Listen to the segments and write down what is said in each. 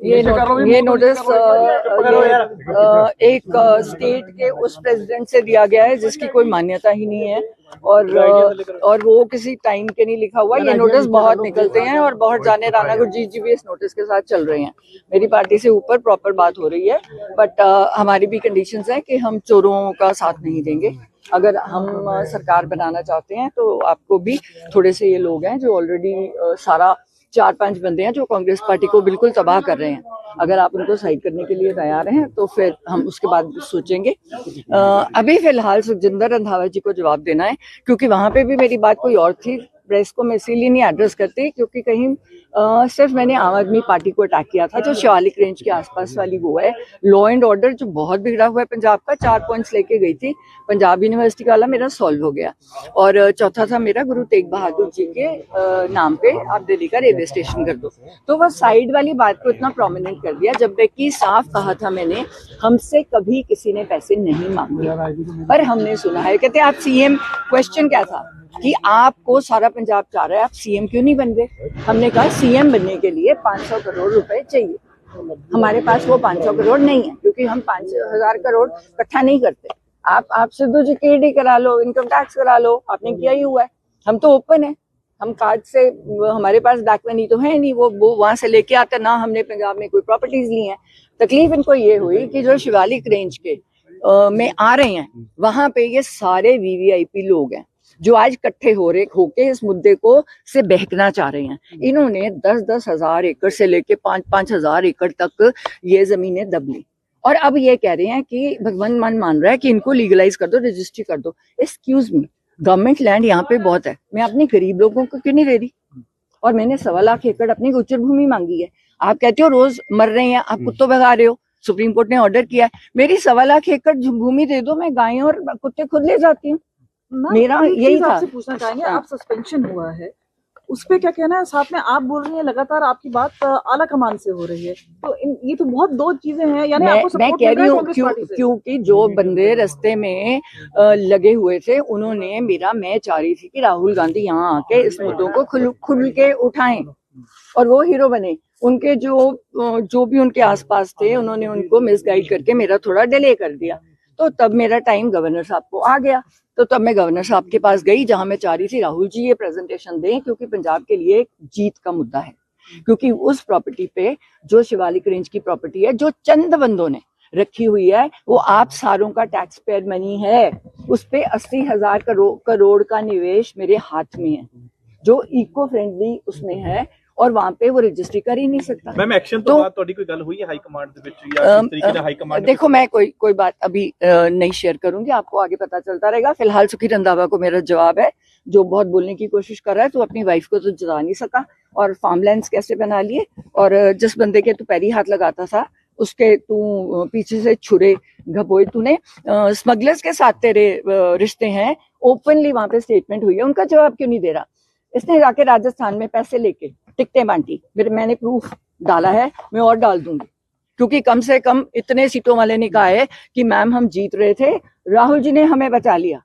ये नोटिस एक स्टेट के उस प्रेसिडेंट से दिया गया है जिसकी कोई मान्यता ही नहीं है और वो किसी टाइम के नहीं लिखा हुआ। ये नोटिस बहुत निकलते हैं और बहुत जाने राणा गुरजीत जी भी इस नोटिस के साथ चल रहे हैं। मेरी पार्टी से ऊपर प्रॉपर बात हो रही है, बट हमारी भी कंडीशंस है कि हम चोरों का साथ नहीं देंगे। अगर हम सरकार बनाना चाहते हैं तो आपको भी थोड़े से ये लोग हैं जो ऑलरेडी सारा 4-5 बंदे हैं जो कांग्रेस पार्टी को बिल्कुल तबाह कर रहे हैं। अगर आप उनको साइड करने के लिए तैयार हैं तो फिर हम उसके बाद सोचेंगे। अभी फिलहाल सुखजिंदर रंधावा जी को जवाब देना है, क्योंकि वहां पे भी मेरी बात कोई और थी। प्रेस को मैं इसीलिए नहीं एड्रेस करती क्योंकि कहीं सिर्फ मैंने आम आदमी पार्टी को अटैक किया था, जो शिवालिक रेंज के आसपास वाली वो है। लॉ एंड ऑर्डर जो बहुत बिगड़ा हुआ है पंजाब का, 4 पॉइंट्स लेके गई थी पंजाब यूनिवर्सिटी वाला, मेरा सॉल्व हो गया। और चौथा था मेरा गुरु तेग बहादुर जी के नाम पे आप दिल्ली का रेलवे स्टेशन कर दो। तो वह साइड वाली बात को इतना प्रोमिनेंट कर दिया, जबकि साफ कहा था मैंने, हमसे कभी किसी ने पैसे नहीं मांगे। पर हमने सुना है, कहते आप सीएम, क्वेश्चन क्या था कि आपको सारा पंजाब चाह रहा है, आप सीएम क्यों नहीं बन गए? हमने कहा सीएम बनने के लिए 500 करोड़ रुपए चाहिए। हमारे पास वो 500 करोड़ नहीं है, क्योंकि हम 5000 करोड़ इकट्ठा नहीं करते। आप सिद्धू जी केडी करा लो, इनकम टैक्स करा लो, आपने किया ही हुआ है। हम तो ओपन है, हम कार्ड से, हमारे पास बैक मनी तो है नहीं, वो वहां से लेके आते ना। हमने पंजाब में कोई प्रॉपर्टीज ली हैं। तकलीफ इनको ये हुई कि जो शिवालिक रेंज के में आ रहे हैं, वहां पे ये सारे वीवीआईपी लोग हैं जो आज इकट्ठे होके इस मुद्दे को से बहकना चाह रहे हैं। इन्होंने 10-10 हजार एकड़ से लेके 5-5 हजार एकड़ तक ये जमीनें दब ली, और अब ये कह रहे हैं कि भगवान मान रहा है कि इनको लीगलाइज कर दो, रजिस्ट्री कर दो। एक्सक्यूज मी, गवर्नमेंट लैंड यहाँ पे बहुत है, मैं अपने गरीब लोगों को क्यों नहीं दे रही? और मैंने 1.25 लाख एकड़ अपनी गोचर भूमि मांगी है। आप कहते हो रोज मर रहे हैं, आप कुत्तों भगा रहे हो। सुप्रीम कोर्ट ने ऑर्डर किया है, मेरी 1.25 लाख एकड़ भूमि दे दो, मैं गायें और कुत्ते खुद ले जाती हूँ। मेरा यही था। आपसे पूछना चाहेंगे, आप सस्पेंशन हुआ है उस पे क्या कहना है? साथ में आप बोल रही हैं लगातार आपकी बात आला कमान से हो रही है, तो ये तो बहुत दो चीजें हैं। यानी आपको मैं कह रही हूँ क्योंकि जो बंदे रास्ते में लगे हुए थे, उन्होंने मैं चाह रही थी कि राहुल गांधी यहाँ आके इस मुद्दों को खुल के उठाएं और वो हीरो बने। उनके जो भी उनके आसपास थे, उन्होंने उनको मिसगाइड करके मेरा थोड़ा डिले कर दिया। तो तब मेरा टाइम गवर्नर साहब को आ गया, तो तब मैं गवर्नर साहब के पास गई, जहां मैं चाह रही थी राहुल जी ये प्रेजेंटेशन दें, क्योंकि पंजाब के लिए एक जीत का मुद्दा है। क्योंकि उस प्रॉपर्टी पे, जो शिवालिक रेंज की प्रॉपर्टी है, जो चंद बंदों ने रखी हुई है, वो आप सारों का टैक्स पेयर मनी है। उस पे 80,000 करोड़ का निवेश मेरे हाथ में है, जो इको फ्रेंडली उसमें है, और वहां पे वो रजिस्ट्री कर ही नहीं सकता। मैम, एक्शन तो बाद ਤੁਹਾਡੀ ਕੋਈ ਗੱਲ ਹੋਈ ਹੈ ਹਾਈ ਕਮਾਂਡ ਦੇ ਵਿੱਚ ਜਾਂ किस तरीके से हाई कमांड? देखो, मैं कोई बात अभी नहीं शेयर करूंगी, आपको आगे पता चलता रहेगा। फिलहाल सुखी रंधावा को मेरा जवाब है, जो बहुत बोलने की कोशिश कर रहा है, तो अपनी वाइफ को तो जता नहीं सका, और फार्मलैंड्स कैसे बना लिए, और जिस बंदे के तू पैरी हाथ लगाता था उसके तू पीछे से छुरे घपोए तूने। स्मगलर्स के साथ तेरे रिश्ते हैं, ओपनली वहां पे स्टेटमेंट हुई है। उनका जवाब क्यों नहीं दे रहा? इसने जाके राजस्थान में पैसे लेके टिकटें बांटी, मैंने प्रूफ डाला है, मैं और डाल दूंगी, क्योंकि कम से कम इतने सीटों वाले ने कहा है कि मैम हम जीत रहे थे, राहुल जी ने हमें बचा लिया,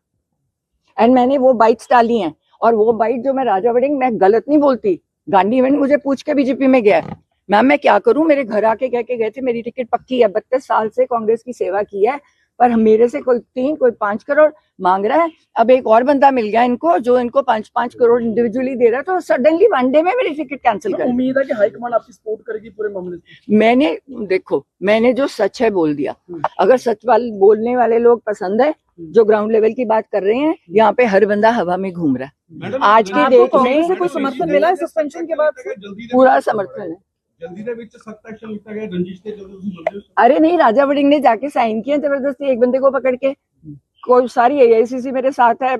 एंड मैंने वो बाइट्स डाली हैं। और वो बाइट जो मैं राजा वड़िंग, मैं गलत नहीं बोलती, गांधी इवेंट मुझे पूछ के बीजेपी में गया, मैम मैं क्या करूं, मेरे घर आके कह के गए थे मेरी टिकट पक्की है, 32 साल से कांग्रेस की सेवा की है, पर मेरे से कोई 3 कोई 5 करोड़ मांग रहा है। अब एक और बंदा मिल गया इनको, जो इनको 5-5 करोड़ इंडिविजुअली दे रहा है, तो सडनली वन डे में मेरी टिकट कैंसिल कर। उम्मीद है कि हाईकमान आपकी सपोर्ट करेगी पूरे मामले में। मैंने जो सच है बोल दिया। अगर सच बोलने वाले लोग पसंद है, जो ग्राउंड लेवल की बात कर रहे हैं, यहाँ पे हर बंदा हवा में घूम रहा है। आज की डेट में कोई समर्थन मिला है सस्पेंशन के बाद? पूरा समर्थन है। जल्दी ਦੇ ਵਿੱਚ सख्त एक्शन लिया गया, रंजिश ਤੇ ਜਦੋਂ ਤੁਸੀਂ ਬੰਦੇ ਹੋ। अरे नहीं, राजा वड़िंग ने जाके साइन किया जबरदस्ती एक बंदे को पकड़ के। कोई सारी एआईसीसी मेरे साथ है,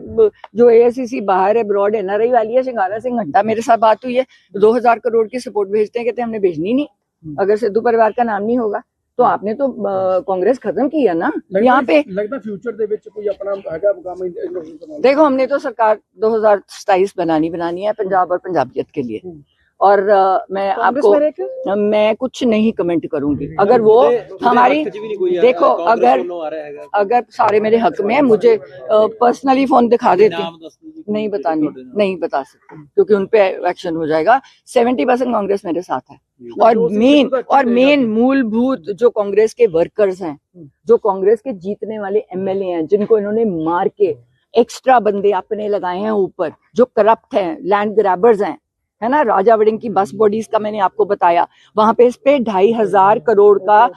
जो एआईसीसी बाहर है, ब्रॉड एनआरआई वाली है, सिंगारा सिंह घंटा मेरे साथ बात हुई है, 2000 करोड़ की सपोर्ट भेजते हैं, कहते हैं हमने भेजनी नहीं अगर सिद्धू परिवार का नाम नहीं होगा। तो आपने तो कांग्रेस खत्म की है ना यहाँ पे। लगता फ्यूचर दे विच कोई अपना हैगा मुकाम? देखो, हमने तो सरकार 2027 बनानी है पंजाब और पंजाबियत के लिए, और मैं कांग्रेस आपको में रहकर? मैं कुछ नहीं कमेंट करूंगी। अगर वो हमारी देखो, अगर सारे मेरे हक में है, मुझे पर्सनली फोन दिखा देते, नहीं बता सकते क्योंकि उनपे एक्शन हो जाएगा। 70% कांग्रेस मेरे साथ है और मेन मूलभूत जो कांग्रेस के वर्कर्स हैं, जो कांग्रेस के जीतने एमएलए हैं, जिनको इन्होंने मार के एक्स्ट्रा बंदे अपने लगाए हैं ऊपर, जो करप्ट हैं, लैंड ग्रैबर्स हैं, है ना। राजा वड़िंग की बस बॉडीज का मैंने आपको बताया, वहां पे इस पे 2,500 करोड़ का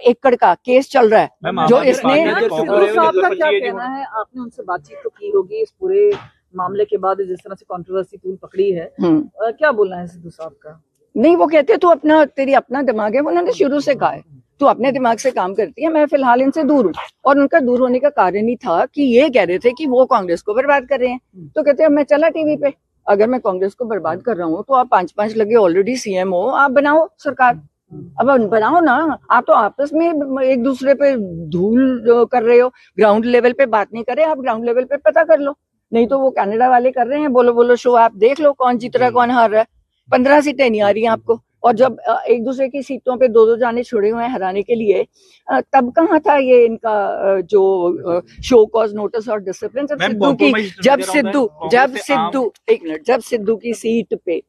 एकड़ का केस चल रहा है, जो इसने आपका क्या कहना है? आपने उनसे बातचीत तो की होगी इस पूरे मामले के बाद, जिस तरह से कंट्रोवर्सी तूल पकड़ी है, क्या बोलना है सिद्धू साहब का? नहीं, वो कहते तू तेरी अपना दिमाग है, उन्होंने शुरू से कहा है तू अपने दिमाग से काम करती है। मैं फिलहाल इनसे दूर हूँ, और उनका दूर होने का कारण ही था कि ये कह रहे थे कि वो कांग्रेस को बर्बाद कर रहे हैं। तो कहते हैं मैं चला टीवी पे, अगर मैं कांग्रेस को बर्बाद कर रहा हूँ तो आप 5-5 लगे ऑलरेडी सीएम हो, आप बनाओ सरकार, अब बनाओ ना। आप तो आपस में एक दूसरे पे धूल कर रहे हो, ग्राउंड लेवल पे बात नहीं कर रहे, आप ग्राउंड लेवल पे पता कर लो। नहीं तो वो कनाडा वाले कर रहे हैं, बोलो बोलो शो, आप देख लो कौन जीत रहा है कौन हार रहा है। 15 सीटें नहीं आ रही हैं आपको, और जब एक दूसरे की सीटों पे 2-2 जाने छोड़े हुए हैं हराने के लिए, तब कहाँ था ये इनका जो शो कॉज नोटिस और डिसिप्लिन। जब सिद्धू की सीट पे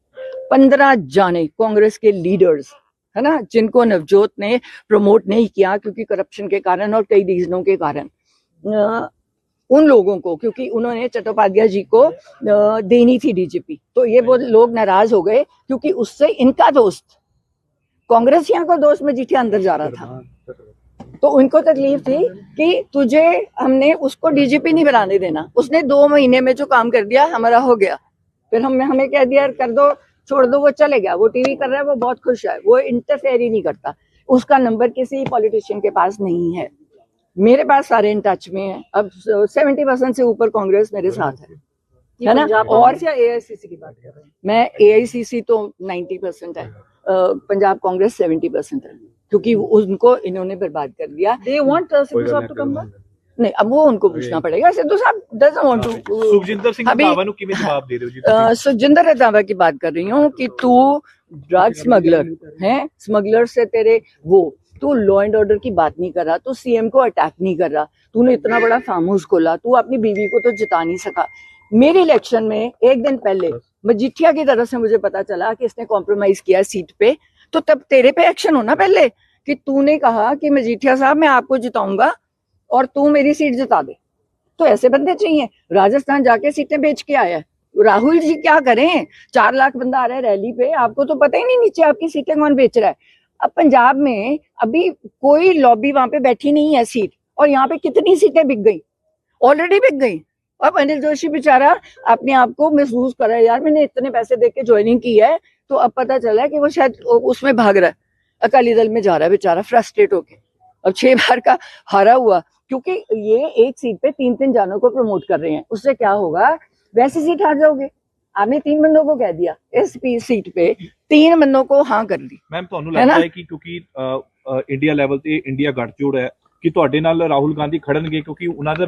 15 जाने कांग्रेस के लीडर्स, है ना, जिनको नवजोत ने प्रमोट नहीं किया क्योंकि करप्शन के कारण और कई रीजनों के कारण, उन लोगों को, क्योंकि उन्होंने चट्टोपाध्याय जी को देनी थी डीजीपी, तो ये वो लोग नाराज हो गए क्योंकि उससे इनका दोस्त कांग्रेसियों को दोस्त मजीठिया अंदर जा रहा था, तो उनको तकलीफ थी कि तुझे हमने उसको डीजीपी नहीं बनाने देना। उसने 2 महीने में जो काम कर दिया हमारा हो गया, फिर हमें कह दिया कर दो, छोड़ दो, वो चले गया, वो टीवी कर रहा है, वो बहुत खुश है, वो इंटरफेयर ही नहीं करता। उसका नंबर किसी पॉलिटिशियन के पास नहीं है, मेरे पास सारे इन टच में है। अब 70% से ऊपर कांग्रेस मेरे साथ है ना। और एआईसीसी की बात कर रहे हैं? मैं एआईसीसी तो 90% है, पंजाब कांग्रेस 70% है, क्योंकि उनको इन्होंने बर्बाद कर दिया। They want सिद्धू साहब to come back? नहीं, अब वो उनको पूछना पड़ेगा। सिद्धू साहब doesn't want to। Sukhjinder Singh Randhawa ਨੂੰ ਕਿਵੇਂ ਜਵਾਬ ਦੇ ਰਹੇ ਹੋ जी? सुखजिंदर रंधावा की बात कर रही हूँ कि तू ड्रग स्मगलर है, स्मगलर से तेरे वो, तू लॉ एंड ऑर्डर की बात नहीं कर रहा, तू सीएम को अटैक नहीं कर रहा, तूने इतना बड़ा फार्म हाउस खोला, तू अपनी बीवी को तो जिता नहीं सका। मेरे इलेक्शन में एक दिन पहले मजीठिया की तरफ से मुझे पता चला कि इसने कॉम्प्रोमाइज किया सीट पे, तो तब तेरे पे एक्शन होना पहले कि तूने कहा कि मजीठिया साहब मैं आपको जिताऊंगा और तू मेरी सीट जिता दे। तो ऐसे बंदे चाहिए। राजस्थान जाके सीटें बेच के आया है राहुल जी, क्या करें? 4 लाख बंदा आ रहा है रैली पे, आपको तो पता ही नहीं नीचे आपकी सीटें कौन बेच रहा है। अब पंजाब में अभी कोई लॉबी वहां पे बैठी नहीं है सीट, और यहाँ पे कितनी सीटें बिक गई, ऑलरेडी बिक गई। अब अनिल जोशी बेचारा अपने आप को महसूस कर रहा है, यार मैंने इतने पैसे दे के ज्वाइनिंग की है, तो अब पता चला है कि वो शायद उसमें भाग रहा है, अकाली दल में जा रहा है बेचारा फ्रस्ट्रेट होके। अब 6 बार का हारा हुआ, क्योंकि ये एक सीट पे 3-3 जानों को प्रमोट कर रहे हैं। उससे क्या होगा, वैसी सीट हार जाओगे। आपने 3 बंदों को कह दिया, इस सीट पे 3 बंदों को हाँ कर दी। मैम ਤੁਹਾਨੂੰ ਲੱਗਦਾ ਹੈ ਕਿ ਕਿਉਂਕਿ ਇੰਡੀਆ ਲੈਵਲ ਤੇ ਇੰਡੀਆ ਗੱਠਜੋੜ ਹੈ ਕਿ ਤੁਹਾਡੇ ਨਾਲ ਰਾਹੁਲ ਗਾਂਧੀ ਖੜਨਗੇ, ਕਿਉਂਕਿ ਉਹਨਾਂ ਦਾ